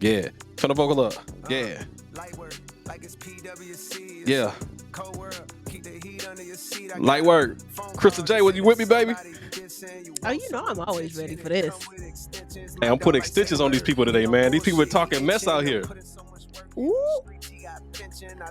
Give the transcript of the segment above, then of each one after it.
Yeah. Turn the vocal up. Yeah. Yeah. Light work. Krystal J, was you with me, baby? Oh, you know I'm always ready for this. Hey, I'm putting stitches on these people today, man. These people are talking mess out here. Ooh.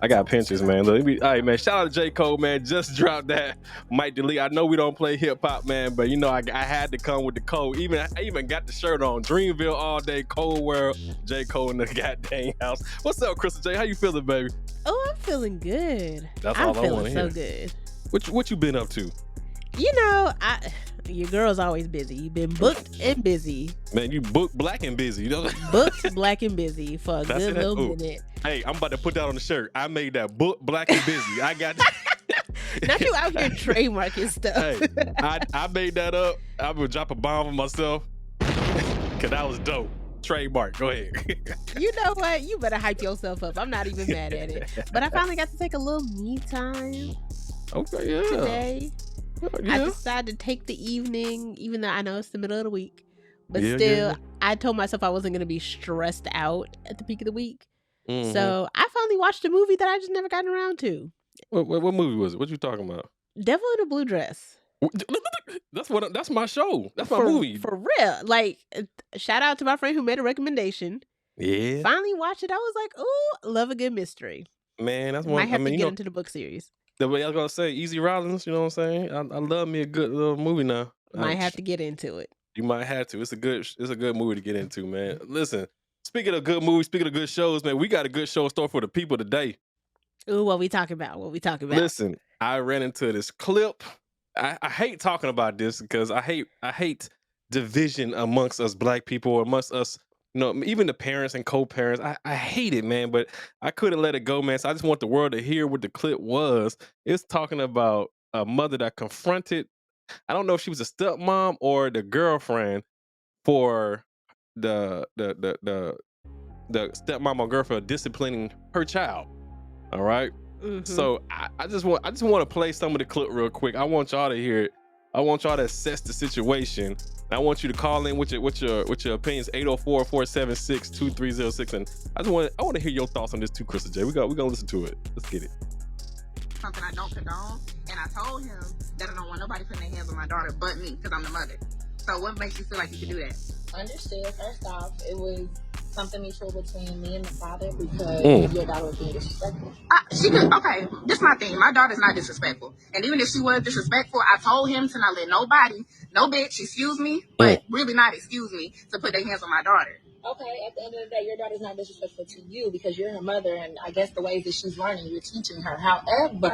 I got pinches, man. Look, all right, man. Shout out to J. Cole, man. Just dropped that Mike Delete. I know we don't play hip hop, man, but you know I had to come with the Cole. I even got the shirt on. Dreamville all day, Cold World, J. Cole in the goddamn house. What's up, Krystal J? How you feeling, baby? Oh, I'm feeling good. That's I'm all I feeling want to hear. so good. What you been up to? You know, your girl's always busy. You've been booked and busy. Man, you booked black and busy. You know? Booked, black, and busy for a That's good it. little Ooh. minute. Hey, I'm about to put that on the shirt. I made that book black and busy. I got Not you out here trademarking stuff. Hey, I made that up. I would drop a bomb on myself. Cause that was dope. Trademark. Go ahead. You know what? You better hype yourself up. I'm not even mad at it. But I finally got to take a little me time Okay, yeah. today. Yeah. I decided to take the evening, even though I know it's the middle of the week. But Yeah, still, yeah. I told myself I wasn't going to be stressed out at the peak of the week. Mhm. So I finally watched a movie that I just never gotten around to. What movie was it? What you talking about? Devil in a Blue Dress. That's my show. That's my for, movie. For real. Like, shout out to my friend who made a recommendation. Yeah. Finally watched it. I was like, ooh, love a good mystery. Man, that's one. Might have to you get know, into the book series. the way I was gonna say, Easy Rollins. You know what I'm saying? I love me a good little movie now. Might have to get into it. You might have to. It's a good movie to get into, man. Listen, speaking of good movies, speaking of good shows, man, we got a good show in store for the people today. Ooh, what we talking about? Listen, I ran into this clip. I hate talking about this because I hate division amongst us black people, amongst us, you know, even the parents and co-parents. I hate it, man, but I couldn't let it go, man. So I just want the world to hear what the clip was. It's talking about a mother that confronted, I don't know if she was a stepmom or the girlfriend for the stepmom or girlfriend disciplining her child. All right. Mm-hmm. So I just want to play some of the clip real quick. I want y'all to hear it. I want y'all to assess the situation. I want you to call in with your opinions. 804-476-2306. And I want to hear your thoughts on this too, Krystal J. We're gonna listen to it. Let's get it. Something I don't condone, and I told him that I don't want nobody putting their hands on my daughter but me, because I'm the mother. So what makes you feel like you can do that? Understood. First off, it was something mutual between me and the father because your daughter was being disrespectful. She could, okay, this is my thing. My daughter's not disrespectful. And even if she was disrespectful, I told him to not let nobody, no bitch, excuse me, but really not excuse me, to put their hands on my daughter. Okay, at the end of the day, your daughter's not disrespectful to you because you're her mother, and I guess the ways that she's learning, you're teaching her. However, baby,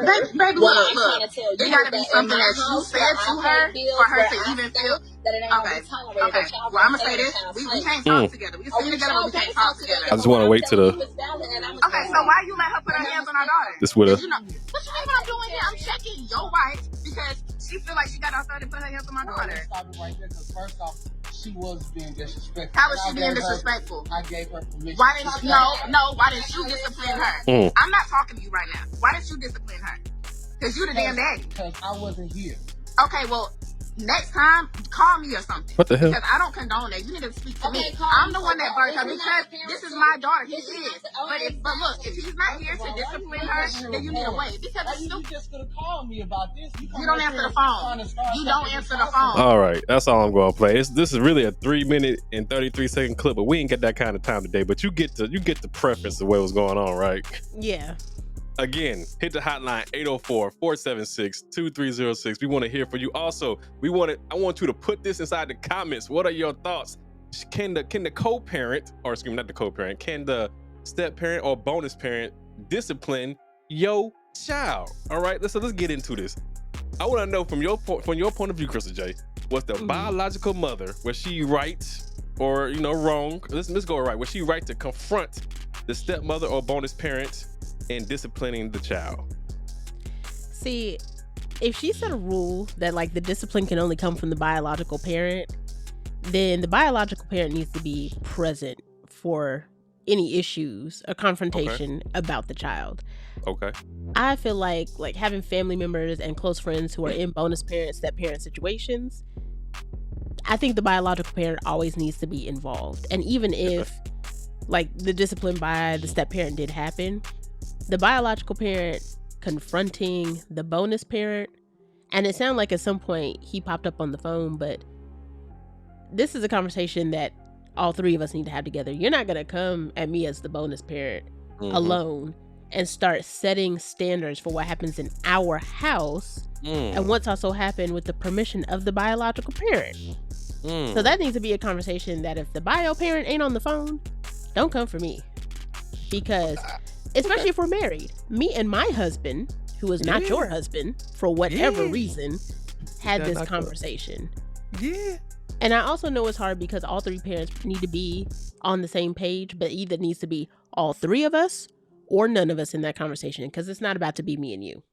what look, I'm trying to tell you there gotta be is something that you said to her for her to even feel. That it ain't Okay, tolerated. Well, I'm gonna say this: we can't talk together. We can sit together, but we can't talk together. I just want to wait to the. Okay, so why you let her put her hands on our daughter? This with her. You know, what I'm doing here? I'm checking your wife because she feel like she got authority to put her hands on my daughter. Stop it right there, because first off, she was being disrespectful. How was she being disrespectful? I gave her permission. Why didn't you? No. Why didn't you discipline her? I'm not talking to you right now. Why didn't you discipline her? Because you the damn daddy. Because I wasn't here. Okay, well, next time, call me or something. What the hell? Because I don't condone that. You need to speak to me. I'm the one that birthed her because this is my daughter. He is. But look, if he's not here to discipline her, then you need to wait. Because it's You just could have called me about this. You don't answer the phone. You don't answer the phone. All right, that's all I'm going to play. This is really a 3-minute and 33-second clip, but we ain't got that kind of time today. But you get the preference of what was going on, right? Yeah. Again, hit the hotline 804-476-2306. We want to hear from you. Also, I want you to put this inside the comments. What are your thoughts? Can the co-parent, or excuse me, not the co-parent, can the step-parent or bonus parent discipline your child? All right, let's get into this. I want to know from your point of view, Krystal J, was the biological mother, was she right or wrong? Let's go right. Was she right to confront the stepmother or bonus parent in disciplining the child? See, if she set a rule that like the discipline can only come from the biological parent, then the biological parent needs to be present for any issues or confrontation about the child. Okay. I feel like having family members and close friends who are in bonus parent, step parent situations, I think the biological parent always needs to be involved. And even if like the discipline by the step parent did happen, the biological parent confronting the bonus parent, and it sounded like at some point he popped up on the phone, but this is a conversation that all three of us need to have together. You're not going to come at me as the bonus parent alone and start setting standards for what happens in our house and what's also happened with the permission of the biological parent. So that needs to be a conversation that if the bio parent ain't on the phone, don't come for me. Because especially if we're married, me and my husband, who is not your husband for whatever reason, had this conversation. And I also know it's hard because all three parents need to be on the same page, but either needs to be all three of us or none of us in that conversation, because it's not about to be me and you.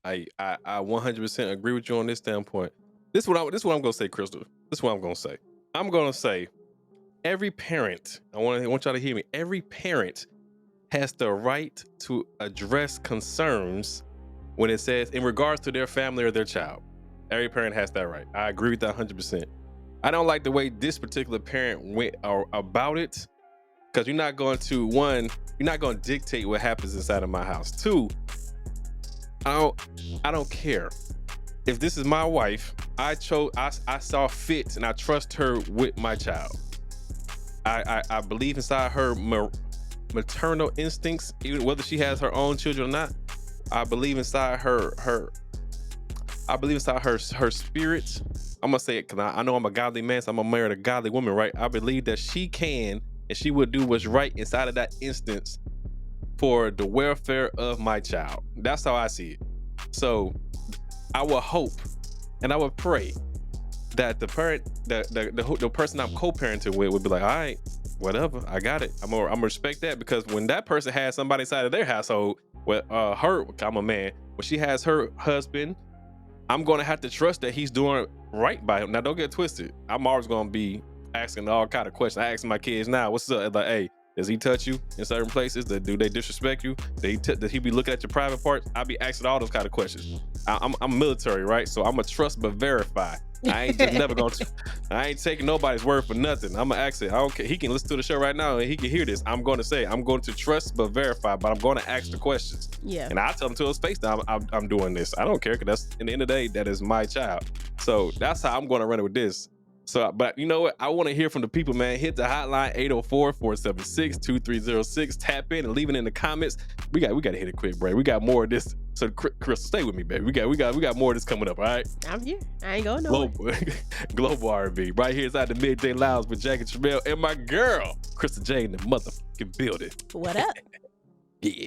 I 100% agree with you on this standpoint. This is what I'm going to say, Krystal. This is what I'm going to say. I'm going to say every parent, I want y'all to hear me, every parent has the right to address concerns when it says in regards to their family or their child. Every parent has that right. I agree with that 100%. I don't like the way this particular parent went about it, because you're not going to dictate what happens inside of my house. Two, I don't care. If this is my wife, I saw fit and I trust her with my child. I believe inside her maternal instincts, even whether she has her own children or not. I believe inside her spirit. I'm gonna say it because I know I'm a godly man, so I'm gonna marry a godly woman, right? I believe that she can and she would do what's right inside of that instance for the welfare of my child. That's how I see it. So I would hope and I would pray that the parent, the person I'm co-parenting with would be like, all right, whatever, I got it. I'm gonna respect that, because when that person has somebody inside of their household, I'm a man, when she has her husband, I'm gonna have to trust that he's doing right by him. Now, don't get twisted. I'm always gonna be asking all kind of questions. I ask my kids now, what's up? Like, hey, does he touch you in certain places? Do they disrespect you? Does he be looking at your private parts? I be asking all those kind of questions. I'm military, right? So I'm a trust but verify. I ain't just never gonna. I ain't taking nobody's word for nothing. I'm gonna ask it. I don't care. He can listen to the show right now and he can hear this. I'm going to say I'm going to trust but verify, but I'm going to ask the questions. Yeah. And I tell him to his face that I'm doing this. I don't care, because that's, in the end of the day, that is my child. So that's how I'm going to run it with this. So, but you know what? I want to hear from the people, man. Hit the hotline 804-476-2306. Tap in and leave it in the comments. We got to hit a quick break. We got more of this. So, Krystal, stay with me, baby. We got more of this coming up. All right. I'm here. I ain't going nowhere. Global R&B right here inside the Midday Lounge with Jackie Tramael and my girl Krystal J in the motherfucking building. What up? Yeah.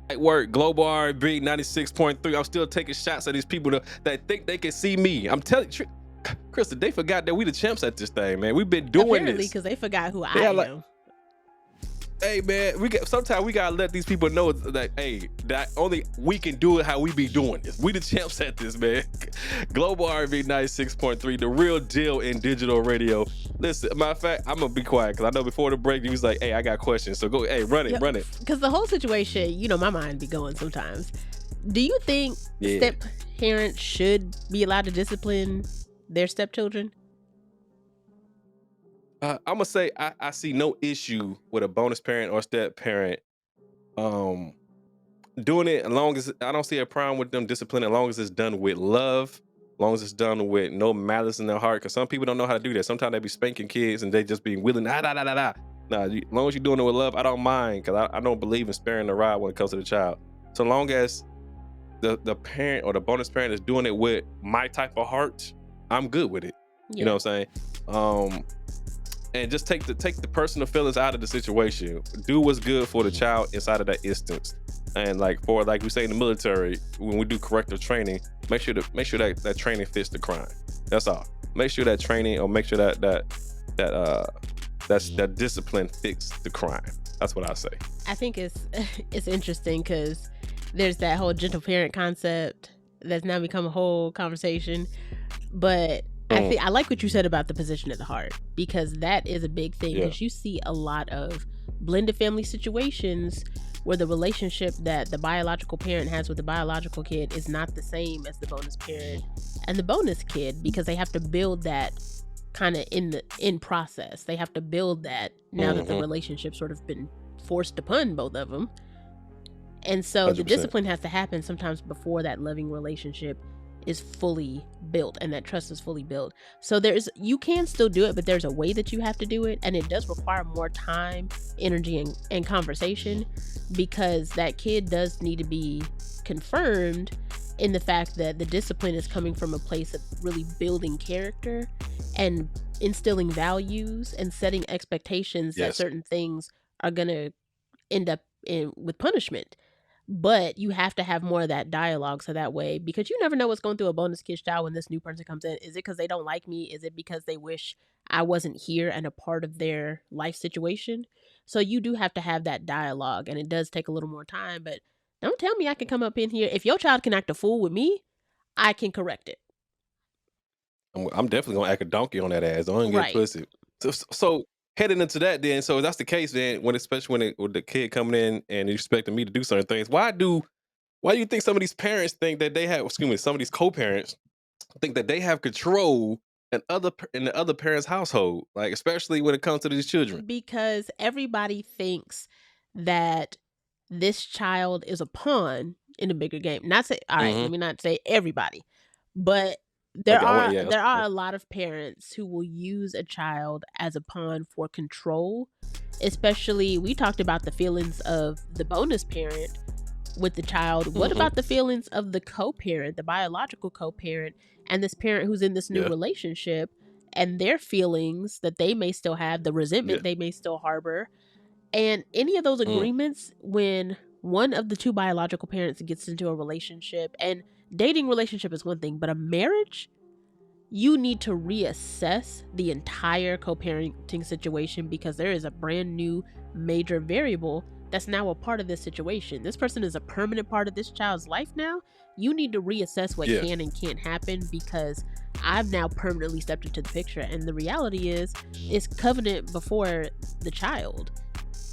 At work, Global R&B 96.3. I'm still taking shots at these people that think they can see me. I'm telling you. Krystal, they forgot that we the champs at this thing, man. We've been doing Apparently, this because they forgot who I am. Hey, man, sometimes we gotta let these people know that, hey, that only we can do it how we be doing this. We the champs at this, man. Global R&B 96.3, the real deal in digital radio. Listen, matter of fact, I'm gonna be quiet because I know before the break you was like, hey, I got questions, so go, hey, run it. Because the whole situation, my mind be going sometimes. Do you think step parents should be allowed to discipline their stepchildren? I'm gonna say I see no issue with a bonus parent or step parent doing it, as long as I don't see a problem with them disciplining, as long as it's done with love, as long as it's done with no malice in their heart. Because some people don't know how to do that. Sometimes they be spanking kids and they just be willing. Nah. Nah, as long as you're doing it with love, I don't mind, because I don't believe in sparing the rod when it comes to the child. So long as the parent or the bonus parent is doing it with my type of heart, I'm good with it. Yeah. You know what I'm saying? And just take the personal feelings out of the situation. Do what's good for the child inside of that instance. And like we say in the military, when we do corrective training, make sure that training fits the crime. That's all. Make sure that training, or make sure that discipline fits the crime. That's what I say. I think it's interesting because there's that whole gentle parent concept that's now become a whole conversation. But I like what you said about the position of the heart, because that is a big thing. Because you see a lot of blended family situations where the relationship that the biological parent has with the biological kid is not the same as the bonus parent and the bonus kid, because they have to build that kind of in process. They have to build that now that the Mhm. relationship's sort of been forced upon both of them. And so the 100%. discipline has to happen sometimes before that loving relationship is fully built and that trust is fully built. So you can still do it, but there's a way that you have to do it, and it does require more time, energy, and conversation, because that kid does need to be confirmed in the fact that the discipline is coming from a place of really building character and instilling values and setting expectations that Yes. certain things are going to end up with punishment. But you have to have more of that dialogue, so that way, because you never know what's going through a bonus kid's child when this new person comes in. Is it because they don't like me? Is it because they wish I wasn't here and a part of their life situation? So you do have to have that dialogue, and it does take a little more time. But don't tell me I can come up in here. If your child can act a fool with me, I can correct it. I'm definitely gonna act a donkey on that ass. Don't get Right. twisted. So heading into that, then, so if that's the case, then especially when the kid coming in and expecting me to do certain things, why do you think some of these parents think that they have? Excuse me, some of these co-parents think that they have control in the other parent's household, like especially when it comes to these children. Because everybody thinks that this child is a pawn in a bigger game. Not say, all right, let Hmm. me not say everybody, but there Okay, are yeah, there are a lot of parents who will use a child as a pawn for control. Especially, we talked about the feelings of the bonus parent with the child. What hmm about the feelings of the co-parent, the biological co-parent, and this parent who's in this new yeah, relationship, and their feelings that they may still have, the yeah, resentment they may still harbor, and any of those mm, agreements when one of the two biological parents gets into a relationship. And dating relationship is one thing, but a marriage, you need to reassess the entire co-parenting situation, because there is a brand new major variable that's now a part of this situation. This person is a permanent part of this child's life now. You need to reassess what yeah, can and can't happen, because I've now permanently stepped into the picture. And the reality is, it's covenant before the child.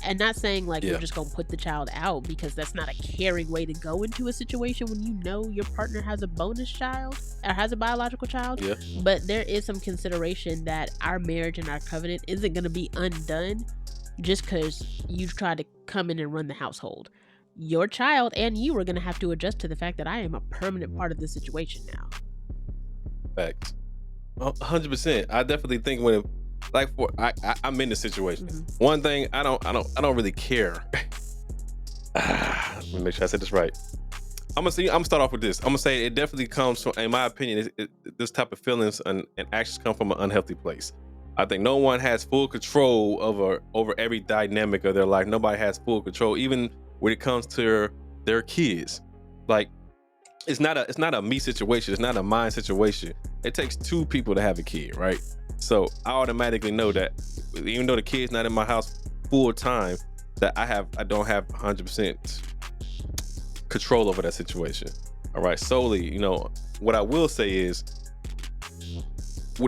And not saying like we're yeah, just gonna put the child out, because that's not a caring way to go into a situation when you know your partner has a bonus child or has a biological child. yeah, But there is some consideration that our marriage and our covenant isn't gonna be undone just because you try to come in and run the household. Your child and you are gonna have to adjust to the fact that I am a permanent part of this situation now. facts. 100%. I definitely think when, like, I'm in the situation. Mhm. One thing I don't really care. Let me make sure I said this right. I'm gonna start off with this. I'm gonna say it definitely comes from, in my opinion, this type of feelings and actions come from an unhealthy place. I think no one has full control over every dynamic of their life. Nobody has full control, even when it comes to their kids. Like, it's not a me situation. It's not a mine situation. It takes two people to have a kid, right? So I automatically know that even though the kid's not in my house full time, that I don't have 100% control over that situation. All right, solely, what I will say is,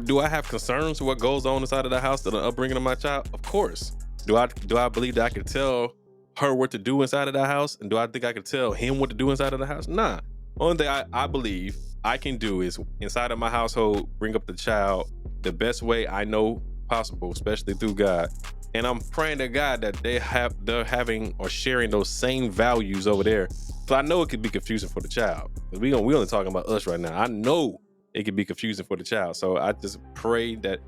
do I have concerns with what goes on inside of the house, the upbringing of my child? Of course. Do I believe that I can tell her what to do inside of the house? And do I think I can tell him what to do inside of the house? Nah. Only thing I believe I can do is, inside of my household, bring up the child the best way I know possible, especially through God. And I'm praying to God that they're having or sharing those same values over there. So I know it could be confusing for the child. We only talking about us right now. I know it could be confusing for the child. So I just pray that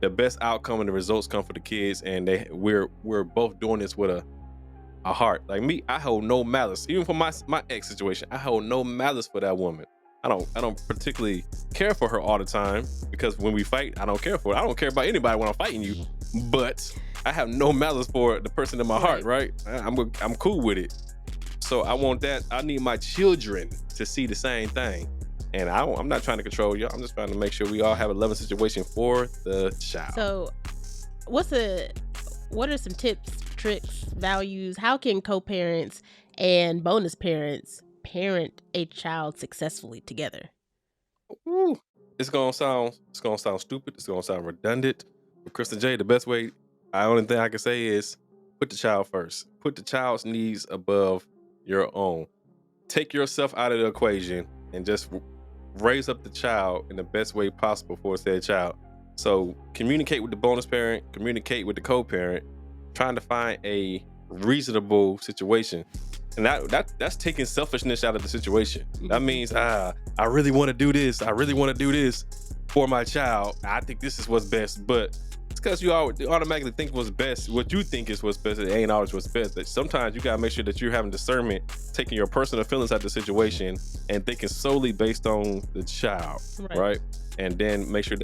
the best outcome and the results come for the kids, and we're both doing this with a heart. Like me, I hold no malice. Even for my ex situation, I hold no malice for that woman. I don't particularly care for her all the time, because when we fight, I don't care for her. I don't care about anybody when I'm fighting you, but I have no malice for the person in my heart, right? I'm cool with it. So I want that. I need my children to see the same thing. And I'm not trying to control you. I'm just trying to make sure we all have a loving situation for the child. So, what are some tips, tricks, values? How can co-parents and bonus parents parent a child successfully together? Ooh. It's gonna sound stupid. It's gonna sound redundant. But Krystal J, the best way, I only thing I can say is put the child first. Put the child's needs above your own. Take yourself out of the equation and just raise up the child in the best way possible for said child. So communicate with the bonus parent, communicate with the co-parent, trying to find a reasonable situation. And that's taking selfishness out of the situation. That means, I really want to do this. I really want to do this for my child. I think this is what's best. But it's because you automatically think what's best. What you think is what's best, it ain't always what's best. But sometimes you got to make sure that you're having discernment, taking your personal feelings out of the situation and thinking solely based on the child, right? And then make sure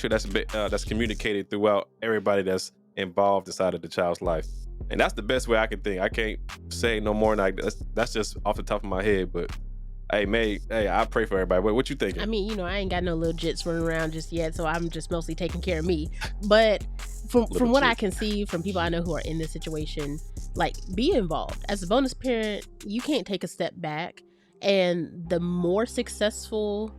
that's communicated throughout everybody that's involved inside of the child's life. And that's the best way I can think. I can't say no more than that's just off the top of my head. But hey, May, I pray for everybody. What you thinking? I mean, I ain't got no little jits running around just yet, so I'm just mostly taking care of me. But from what I can see from people I know who are in this situation, like, be involved. As a bonus parent, you can't take a step back. And the more successful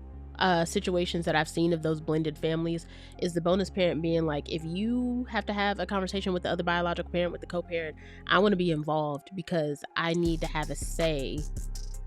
situations that I've seen of those blended families is the bonus parent being like, if you have to have a conversation with the other biological parent, with the co-parent, I want to be involved because I need to have a say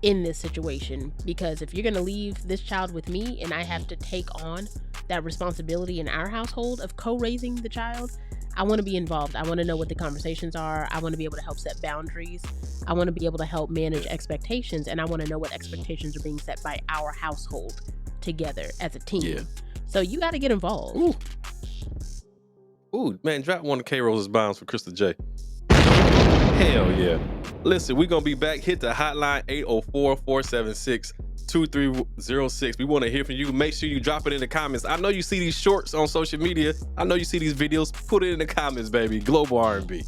in this situation. Because if you're going to leave this child with me and I have to take on that responsibility in our household of co-raising the child, I want to be involved. I want to know what the conversations are. I want to be able to help set boundaries. I want to be able to help manage expectations, and I want to know what expectations are being set by our household together as a team. So you got to get involved. Ooh, man, drop one of K-Rose's bombs for Krystal J. Hell yeah. Listen, we're going to be back. Hit the hotline 804-476-2306. We want to hear from you. Make sure you drop it in the comments. I know you see these shorts on social media. I know you see these videos. Put it in the comments, baby. Global R&B.